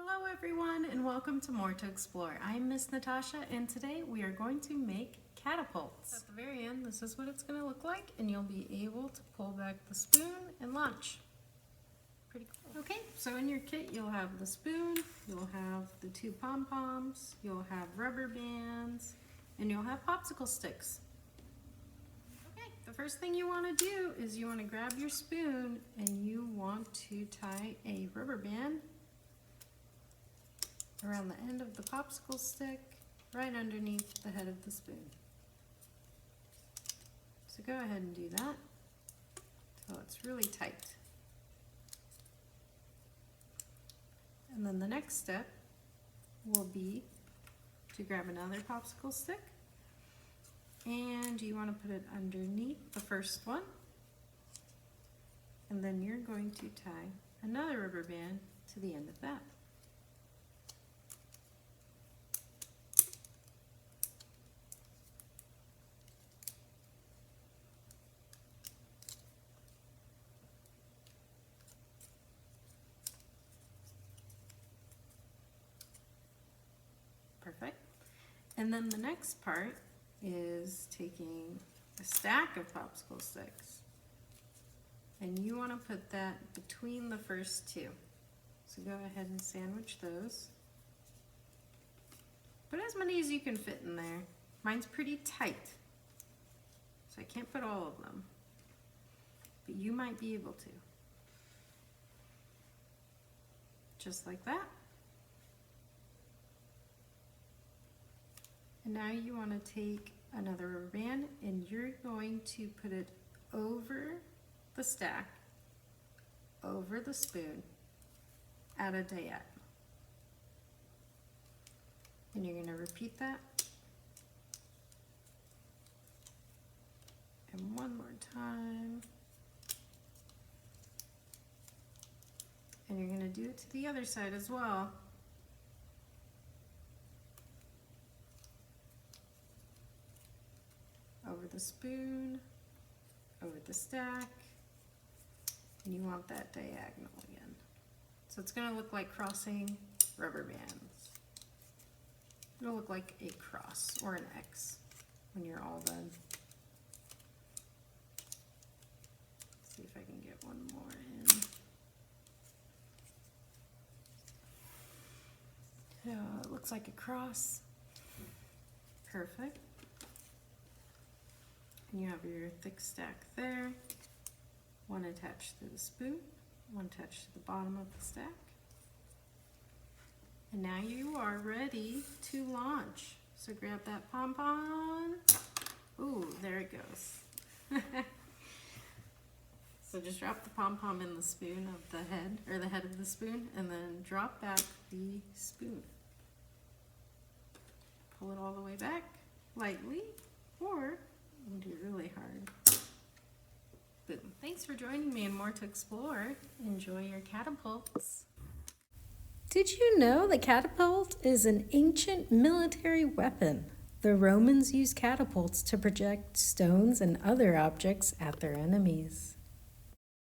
Hello everyone and welcome to More to Explore. I'm Miss Natasha and today we are going to make catapults. At the very end this is what it's going to look like and you'll be able to pull back the spoon and launch. Pretty cool. Okay, so in your kit you'll have the spoon, you'll have the two pom-poms, you'll have rubber bands, and you'll have popsicle sticks. Okay, the first thing you want to do is you want to grab your spoon and you want to tie a rubber band around the end of the popsicle stick, right underneath the head of the spoon. So go ahead and do that until it's really tight. And then the next step will be to grab another popsicle stick and you want to put it underneath the first one, and then you're going to tie another rubber band to the end of that. Perfect. And then the next part is taking a stack of popsicle sticks and you want to put that between the first two. So go ahead and sandwich those. Put as many as you can fit in there. Mine's pretty tight, so I can't put all of them, but you might be able to. Just like that. And now you want to take another rubber band and you're going to put it over the stack, over the spoon, at a diagonal. And you're going to repeat that. And one more time. And you're going to do it to the other side as well. Over the spoon, over the stack, and you want that diagonal again. So it's going to look like crossing rubber bands. It'll look like a cross or an X when you're all done. Let's see if I can get one more in. So it looks like a cross. Perfect. And you have your thick stack there, one attached to the spoon, one attached to the bottom of the stack. And now you are ready to launch. So grab that pom-pom. Ooh, there it goes. So just drop the pom-pom in the spoon of the head, or the head of the spoon, and then drop back the spoon. Pull it all the way back, lightly, or and do really hard. Boom. Thanks for joining me in More to Explore. Enjoy your catapults. Did you know the catapult is an ancient military weapon? The Romans used catapults to project stones and other objects at their enemies.